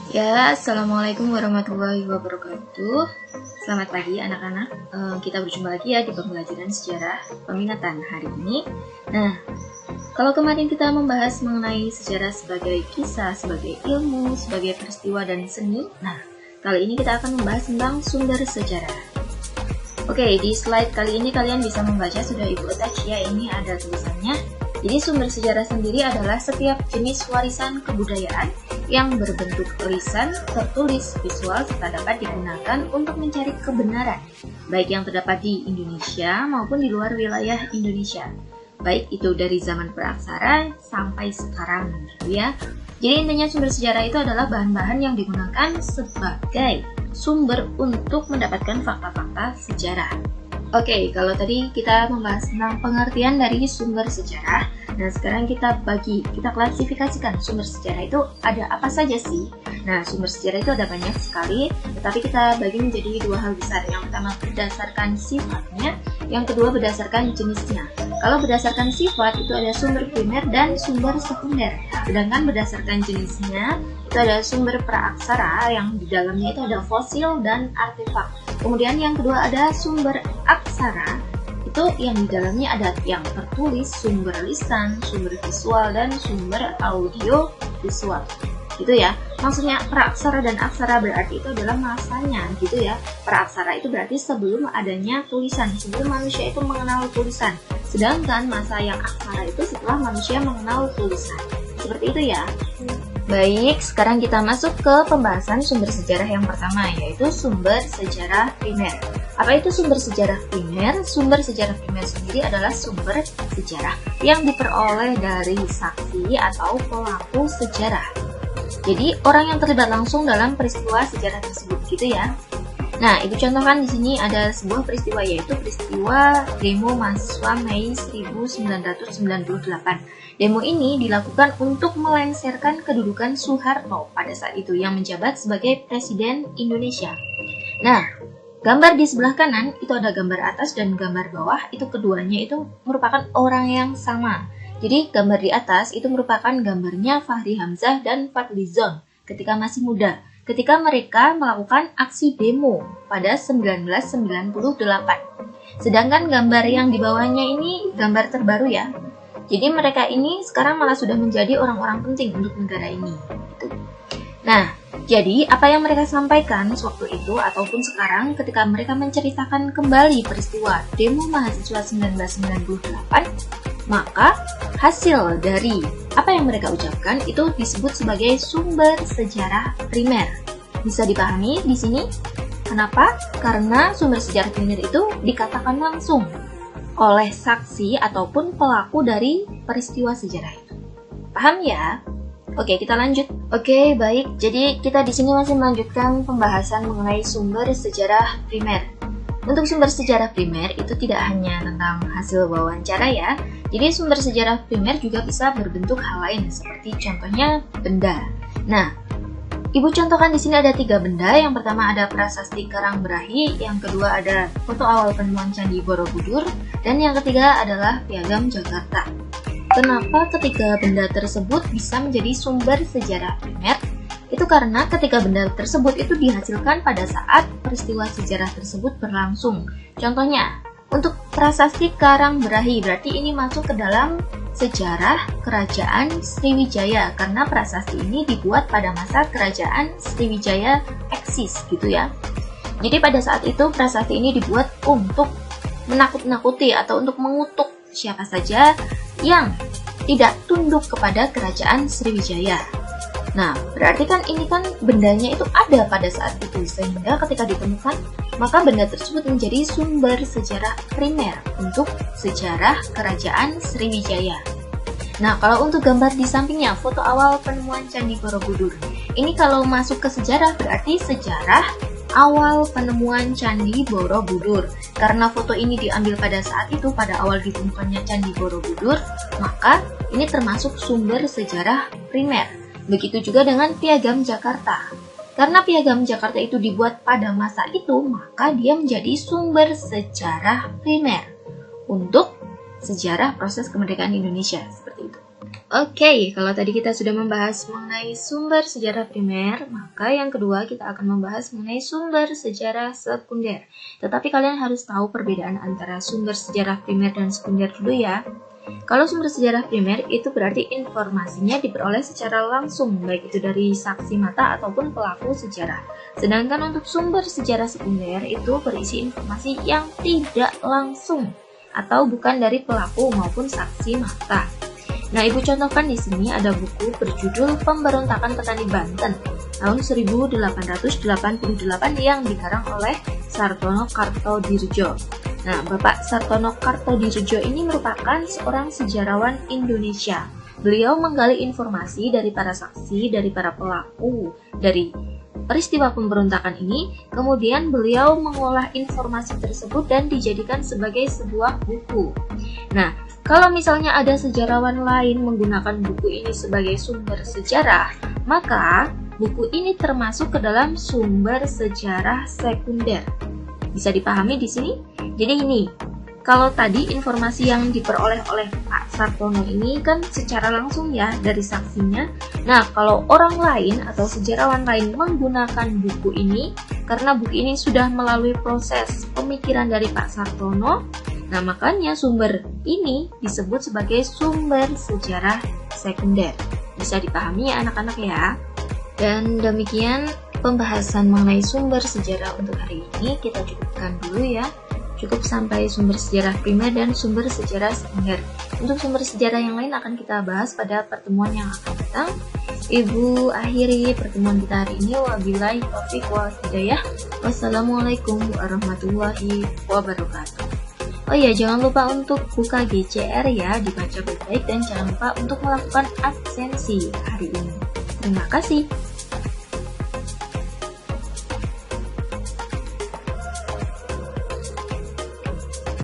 Ya, Assalamualaikum warahmatullahi wabarakatuh. Selamat pagi anak-anak. Kita berjumpa lagi ya di pembelajaran sejarah peminatan hari ini. Nah, kalau kemarin kita membahas mengenai sejarah sebagai kisah, sebagai ilmu, sebagai peristiwa dan seni. Nah, kali ini kita akan membahas tentang sumber sejarah. Oke, di slide kali ini kalian bisa membaca, sudah Ibu attach ya, ini ada tulisannya. Jadi sumber sejarah sendiri adalah setiap jenis warisan kebudayaan yang berbentuk tulisan, tertulis, visual, serta dapat digunakan untuk mencari kebenaran, baik yang terdapat di Indonesia maupun di luar wilayah Indonesia, baik itu dari zaman praksara sampai sekarang, gitu ya. Jadi intinya sumber sejarah itu adalah bahan-bahan yang digunakan sebagai sumber untuk mendapatkan fakta-fakta sejarah. Oke, kalau tadi kita membahas tentang pengertian dari sumber sejarah, nah sekarang kita klasifikasikan sumber sejarah itu ada apa saja sih? Nah, sumber sejarah itu ada banyak sekali, tetapi kita bagi menjadi dua hal besar. Yang pertama berdasarkan sifatnya, yang kedua berdasarkan jenisnya. Kalau berdasarkan sifat itu ada sumber primer dan sumber sekunder. Sedangkan berdasarkan jenisnya itu ada sumber praaksara yang di dalamnya itu ada fosil dan artefak. Kemudian yang kedua ada sumber aksara, itu yang di dalamnya ada yang tertulis, sumber lisan, sumber visual, dan sumber audio visual. Gitu ya. Maksudnya praaksara dan aksara berarti itu adalah masanya gitu ya. Praaksara itu berarti sebelum adanya tulisan, sebelum manusia itu mengenal tulisan. Sedangkan masa yang aksara itu setelah manusia mengenal tulisan. Seperti itu ya. Baik, sekarang kita masuk ke pembahasan sumber sejarah yang pertama, yaitu sumber sejarah primer. Apa itu sumber sejarah primer? Sumber sejarah primer sendiri adalah sumber sejarah yang diperoleh dari saksi atau pelaku sejarah. Jadi, orang yang terlibat langsung dalam peristiwa sejarah tersebut, gitu ya. Nah, Ibu contohkan di sini ada sebuah peristiwa, yaitu peristiwa demo mahasiswa Mei 1998. Demo ini dilakukan untuk melengsarkan kedudukan Soeharto pada saat itu yang menjabat sebagai Presiden Indonesia. Nah, gambar di sebelah kanan itu ada gambar atas dan gambar bawah, itu keduanya itu merupakan orang yang sama. Jadi gambar di atas itu merupakan gambarnya Fahri Hamzah dan Fadlizon ketika masih muda, ketika mereka melakukan aksi demo pada 1998. Sedangkan gambar yang di bawahnya ini gambar terbaru ya. Jadi mereka ini sekarang malah sudah menjadi orang-orang penting untuk negara ini. Gitu. Nah, jadi apa yang mereka sampaikan sewaktu itu ataupun sekarang ketika mereka menceritakan kembali peristiwa demo mahasiswa 1998, maka hasil dari apa yang mereka ucapkan itu disebut sebagai sumber sejarah primer. Bisa dipahami di sini? Kenapa? Karena sumber sejarah primer itu dikatakan langsung oleh saksi ataupun pelaku dari peristiwa sejarah itu. Paham ya? Oke, kita lanjut. Oke, baik. Jadi kita di sini masih melanjutkan pembahasan mengenai sumber sejarah primer. Untuk sumber sejarah primer itu tidak hanya tentang hasil wawancara ya. Jadi sumber sejarah primer juga bisa berbentuk hal lain seperti contohnya benda. Nah, Ibu contohkan di sini ada 3 benda. Yang pertama ada prasasti Karangbrahi, yang kedua ada foto awal penemuan Candi Borobudur, dan yang ketiga adalah Piagam Jakarta. Kenapa ketiga benda tersebut bisa menjadi sumber sejarah primer? Itu karena ketiga benda tersebut itu dihasilkan pada saat peristiwa sejarah tersebut berlangsung. Contohnya, untuk prasasti Karangbrahi berarti ini masuk ke dalam sejarah kerajaan Sriwijaya karena prasasti ini dibuat pada masa kerajaan Sriwijaya eksis gitu ya. Jadi pada saat itu prasasti ini dibuat untuk menakut-nakuti atau untuk mengutuk siapa saja yang tidak tunduk kepada kerajaan Sriwijaya. Nah, berarti kan ini kan bendanya itu ada pada saat itu, sehingga ketika ditemukan, maka benda tersebut menjadi sumber sejarah primer untuk sejarah kerajaan Sriwijaya. Nah, kalau untuk gambar di sampingnya, foto awal penemuan Candi Borobudur. Ini kalau masuk ke sejarah, berarti sejarah awal penemuan Candi Borobudur. Karena foto ini diambil pada saat itu, pada awal ditemukannya Candi Borobudur, maka ini termasuk sumber sejarah primer. Begitu juga dengan Piagam Jakarta. Karena Piagam Jakarta itu dibuat pada masa itu, maka dia menjadi sumber sejarah primer untuk sejarah proses kemerdekaan Indonesia, seperti itu. Oke, kalau tadi kita sudah membahas mengenai sumber sejarah primer, maka yang kedua kita akan membahas mengenai sumber sejarah sekunder. Tetapi kalian harus tahu perbedaan antara sumber sejarah primer dan sekunder dulu ya. Kalau sumber sejarah primer itu berarti informasinya diperoleh secara langsung, baik itu dari saksi mata ataupun pelaku sejarah. Sedangkan untuk sumber sejarah sekunder itu berisi informasi yang tidak langsung atau bukan dari pelaku maupun saksi mata. Nah, Ibu contohkan di sini ada buku berjudul Pemberontakan Petani Banten tahun 1888 yang dikarang oleh Sartono Kartodirjo. Nah, Bapak Sartono Kartodirjo ini merupakan seorang sejarawan Indonesia. Beliau menggali informasi dari para saksi, dari para pelaku, dari peristiwa pemberontakan ini, kemudian beliau mengolah informasi tersebut dan dijadikan sebagai sebuah buku. Nah, kalau misalnya ada sejarawan lain menggunakan buku ini sebagai sumber sejarah, maka buku ini termasuk ke dalam sumber sejarah sekunder. Bisa dipahami di sini? Jadi ini, kalau tadi informasi yang diperoleh oleh Pak Sartono ini kan secara langsung ya dari saksinya. Nah, kalau orang lain atau sejarawan lain menggunakan buku ini, karena buku ini sudah melalui proses pemikiran dari Pak Sartono, nah makanya sumber ini disebut sebagai sumber sejarah sekunder. Bisa dipahami ya anak-anak ya? Dan demikian pembahasan mengenai sumber sejarah untuk hari ini kita cukupkan dulu ya. Cukup sampai sumber sejarah primer dan sumber sejarah sekunder. Untuk sumber sejarah yang lain akan kita bahas pada pertemuan yang akan datang. Ibu akhiri pertemuan kita hari ini. Wabillahi taufiq wal hidayah. Wassalamualaikum warahmatullahi wabarakatuh. Oh iya, jangan lupa untuk buka GCR ya, dibaca baik-baik dan jangan lupa untuk melakukan absensi hari ini. Terima kasih.